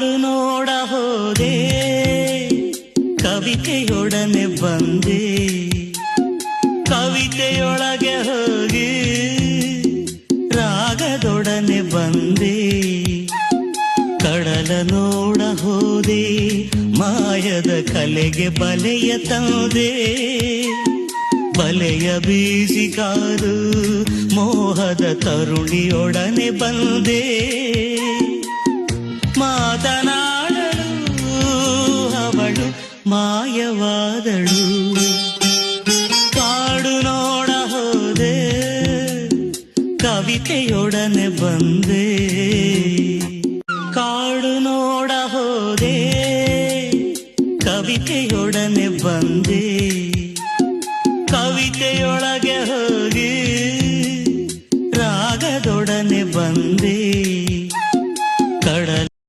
ಕಾಡು ನೋಡ ಹೋದೆ, ಕವಿತೆಯೊಡನೆ ಬಂದೆ, ಕವಿತೆಯೊಳಗೆ ಹೋಗಿ ರಾಗದೊಡನೆ ಬಂದೆ. ಕಡಲ ನೋಡ ಹೋದೆ, ಮಾಯದ ಕಲೆಗೆ ಬಲೆಯ ತಂದೆ, ಬಲೆಯ ಬೀಸಿ ಕಾದು ಮೋಹದ ತರುಣಿಯೊಡನೆ ಬಂದೆ. ಮಾತನಾಡಲು ಅವಳು ಮಾಯವಾದಳು. ಕಾಡು ನೋಡ ಹೋದೆ, ಕವಿತೆಯೊಡನೆ ಬಂದೆ. ಕಾಡು ನೋಡ ಹೋದೆ, ಕವಿತೆಯೊಡನೆ ಬಂದೆ.